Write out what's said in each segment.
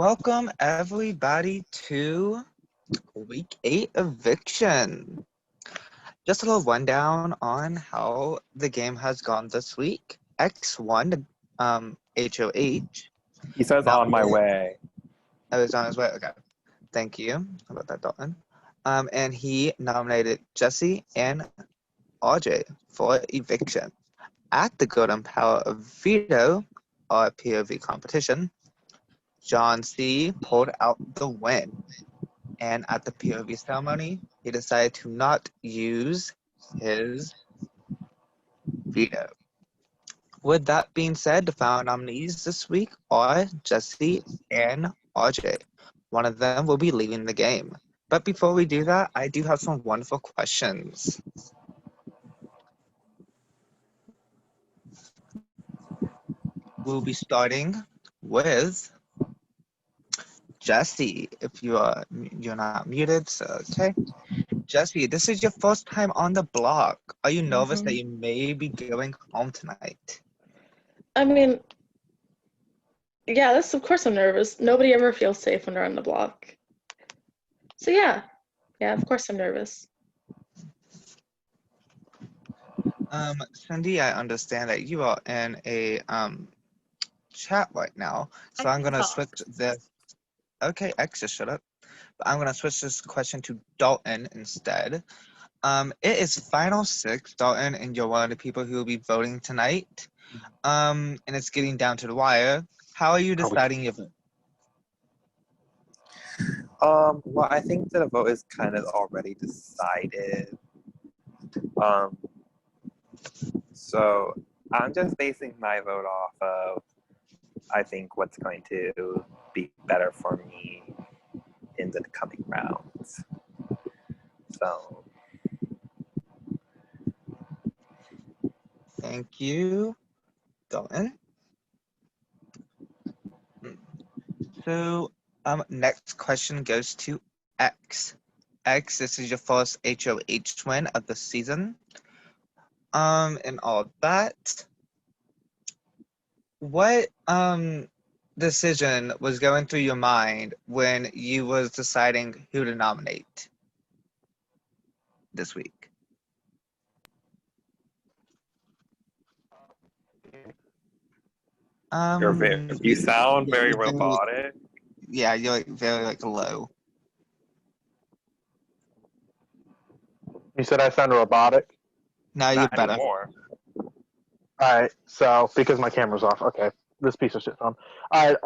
Welcome everybody to week 8 eviction. Just a little rundown on how the game has gone this week. X won HOH. He says on my way. Oh, it's on his way. Okay. Thank you. How about that, Dalton? And he nominated Jesse and RJ for eviction. At the Golden Power of Veto, our POV competition, John C. pulled out the win. And at the POV ceremony, he decided to not use his veto. With that being said, the final nominees this week are Jesse and RJ. One of them will be leaving the game. But before we do that, I do have some wonderful questions. We'll be starting with Jesse. If you're not muted, so okay. Jesse, this is your first time on the block. Are you nervous that you may be going home tonight? I mean, yeah, of course I'm nervous. Nobody ever feels safe when they're on the block. So yeah, of course I'm nervous. Cindy, I understand that you are in a chat right now, so I'm gonna switch this. Okay, X, just shut up. But I'm gonna switch this question to Dalton instead. It is final 6, Dalton, and you're one of the people who will be voting tonight. And it's getting down to the wire. How are you deciding your vote? Well, I think that a vote is kind of already decided. So I'm just basing my vote off of, I think, what's going to be better for me in the coming rounds. So. Thank you, Dalton. So, next question goes to X. X, this is your first HOH win of the season. And all that. What decision was going through your mind when you was deciding who to nominate this week? You sound very robotic. Yeah, you're like very low. You said I sound robotic? No, you're better. Anymore. Alright, so because my camera's off, okay. This piece of shit's on. Alright,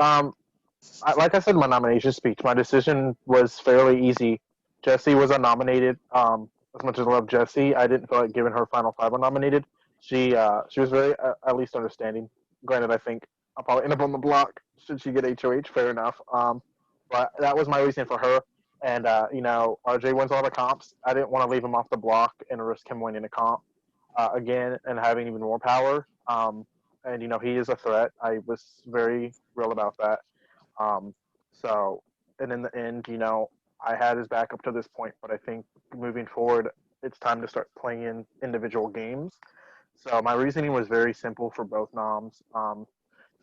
like I said in my nomination speech, my decision was fairly easy. Jessie was unnominated. As much as I love Jessie, I didn't feel like giving her final 5 unnominated. She was very at least understanding. Granted, I think I'll probably end up on the block should she get HOH. Fair enough. But that was my reason for her. And RJ wins all the comps. I didn't want to leave him off the block and risk him winning a comp again and having even more power. And he is a threat. I was very real about that. And in the end, I had his back up to this point. But I think moving forward, it's time to start playing individual games. So my reasoning was very simple for both noms.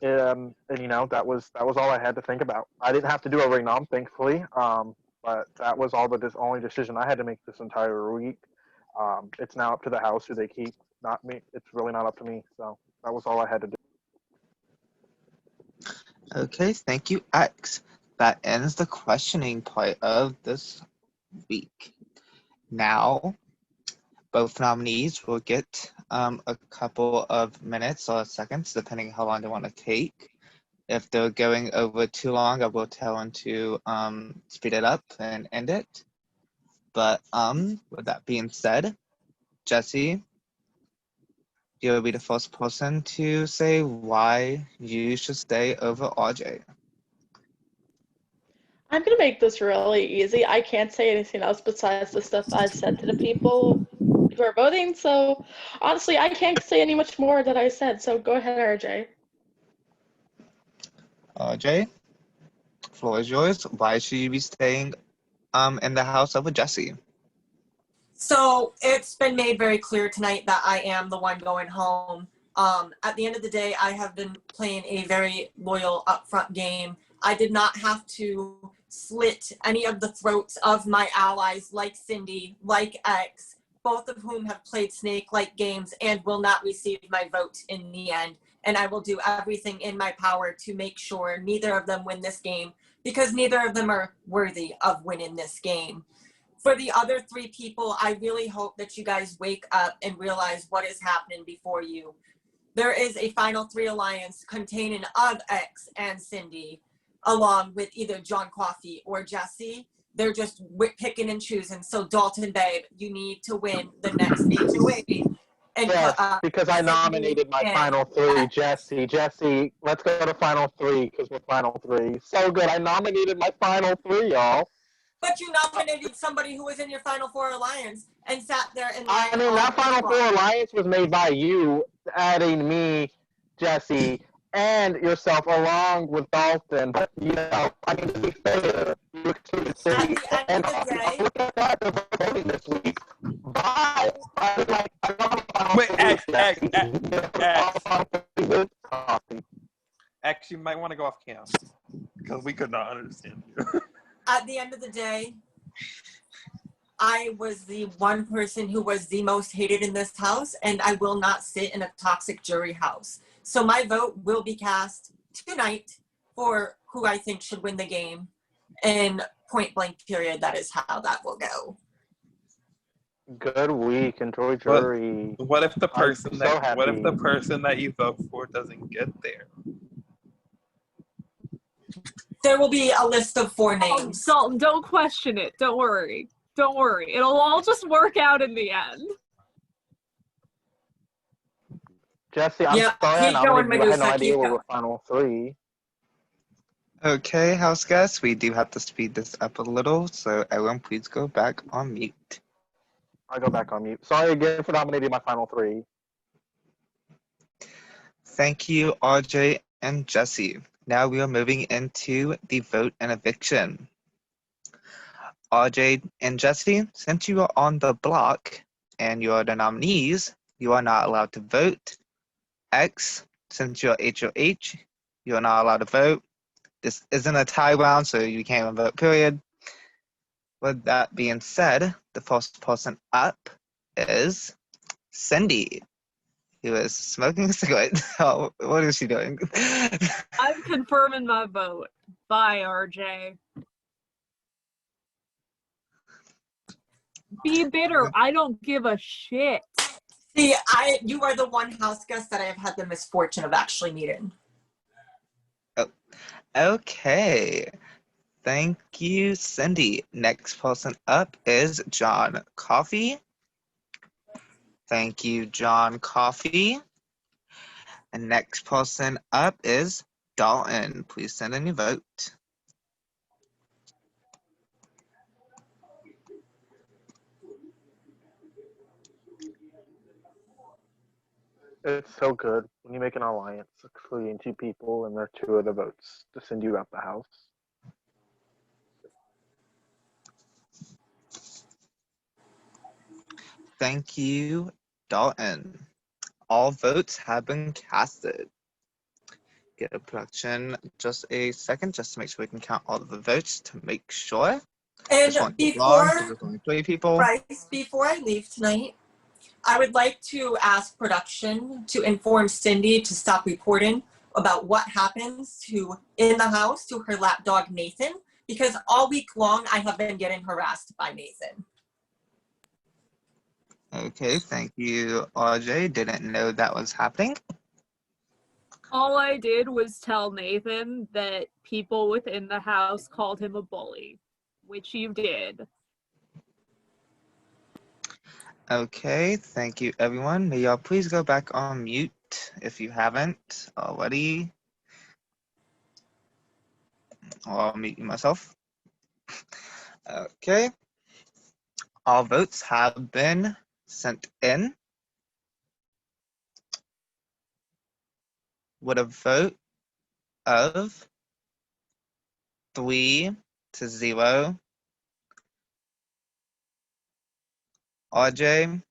And that was all I had to think about. I didn't have to do a renom, thankfully. But that was the only decision I had to make this entire week. It's now up to the house who they keep, not me. It's really not up to me. So that was all I had to do. Okay, thank you, X. That ends the questioning part of this week. Now, both nominees will get a couple of minutes or seconds, depending how long they want to take. If they're going over too long, I will tell them to speed it up and end it. But with that being said, Jesse, you'll be the first person to say why you should stay over RJ. I'm gonna make this really easy. I can't say anything else besides the stuff I've said to the people who are voting. So honestly, I can't say any much more that I said. So go ahead, RJ. RJ, floor is yours. Why should you be staying in the house over Jesse? So it's been made very clear tonight that I am the one going home. At the end of the day, I have been playing a very loyal upfront game. I did not have to slit any of the throats of my allies like Cindy, like X, both of whom have played snake-like games and will not receive my vote in the end. And I will do everything in my power to make sure neither of them win this game, because neither of them are worthy of winning this game. For the other 3 people, I really hope that you guys wake up and realize what is happening before you. There is a final 3 alliance containing of X and Cindy, along with either John Coffey or Jesse. They're just picking and choosing. So Dalton, babe, you need to win the next HOA. And Yes, because I Cindy nominated my and final 3, X. Jesse. Jesse, let's go to final 3 because we're final 3. So good. I nominated my final 3, y'all. But you nominated somebody who was in your final 4 alliance and sat there and lied I mean, that all final week 4 long. alliance was made by you, adding me, Jesse, and yourself along with Dalton. But, you know, I mean, to be fair, you excluded At City. the end And of the day, look at that, they're voting this week. Bye. I love the final Wait, 3, X. Jesse. X, you might want to go off cam because we could not understand you. at the end of the day, I was the one person who was the most hated in this house, and I will not sit in a toxic jury house. So my vote will be cast tonight for who I think should win the game. In point blank period, that is how that will go. Good week. Enjoy jury. What if the person so what if happy. the person that you vote for doesn't get there? There will be a list of 4 names. Dalton, don't question it. Don't worry. Don't worry. It'll all just work out in the end. Jesse, I'm Yeah, sorry I keep going, nominated you. I had no Medusa, idea keep we going. were final 3. Okay, house guests, we do have to speed this up a little, so everyone please go back on mute. I'll go back on mute. Sorry again for nominating my final 3. Thank you, RJ and Jesse. Now we are moving into the vote and eviction. RJ and Jesse, since you are on the block and you are the nominees, you are not allowed to vote. X, since you're HOH, you are not allowed to vote. This isn't a tie round, so you can't even vote, period. With that being said, the first person up is Cindy, who is smoking a cigarette. Oh, what is she doing? I'm confirming my vote. Bye, RJ. Be bitter. I don't give a shit. See, you are the one house guest that I have had the misfortune of actually meeting. Okay. Thank you, Cindy. Next person up is John Coffey. Thank you, John Coffey. And next person up is Dalton. Please send in your vote. It's so good when you make an alliance, excluding 2 people, and there are 2 of the votes to send you out the house. Thank you, Dalton. All votes have been casted. Get a production just a second, just to make sure we can count all of the votes to make sure. And This won't take before, long, 'cause there's only 3 people. Bryce, before I leave tonight, I would like to ask production to inform Cindy to stop reporting about what happens in the house to her lapdog Nathan, because all week long I have been getting harassed by Nathan. Okay, thank you, RJ. Didn't know that was happening. All I did was tell Nathan that people within the house called him a bully, which you did. Okay, thank you, everyone. May y'all please go back on mute if you haven't already. Or I'll mute you myself. Okay. All votes have been sent in. With a vote of 3-0. RJ,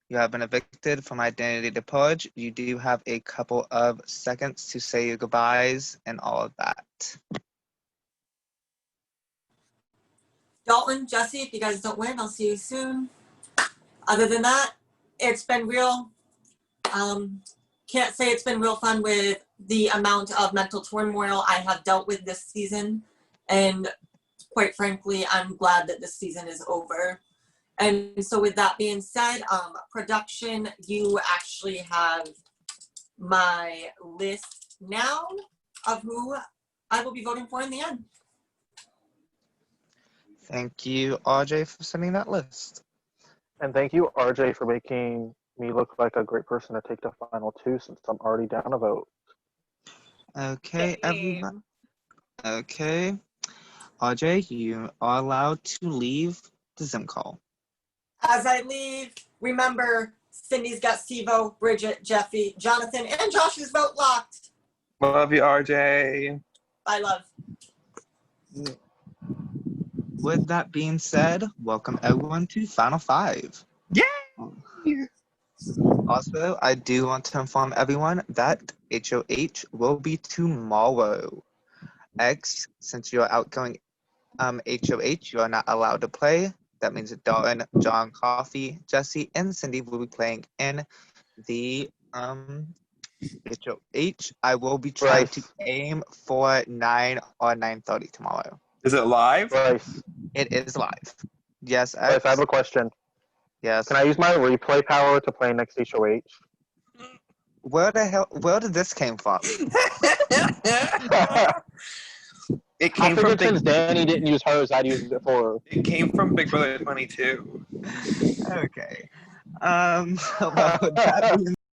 you have been evicted from Identity to Purge. You do have a couple of seconds to say your goodbyes and all of that. Dalton, Jesse, if you guys don't win, I'll see you soon. Other than that, it's been real. Can't say it's been real fun with the amount of mental turmoil I have dealt with this season. And quite frankly, I'm glad that this season is over. And so with that being said, production, you actually have my list now of who I will be voting for in the end. Thank you, RJ, for sending that list. And thank you, RJ, for making me look like a great person to take the final 2 since I'm already down a vote. Okay, everyone. Okay. RJ, you are allowed to leave the Zoom call. As I leave, remember, Cindy's got Sivo, Bridget, Jeffy, Jonathan, and Josh's vote locked. Love you, RJ. Bye, love. With that being said, welcome everyone to Final 5. Yay! Also, I do want to inform everyone that HOH will be tomorrow. X, since you're outgoing HOH, you are not allowed to play. That means that Dalton, John, Coffee, Jesse, and Cindy will be playing in the HOH. I will be trying to aim for 9 or 9:30 tomorrow. Is it live? Bryce, It is live. Yes, Bryce, X. I have a question. Yes. Can I use my replay power to play next HOH? Where did this came from? It I came from figured since Danny didn't use hers, I'd use it for her. It came from Big Brother 22. Okay. Well, that being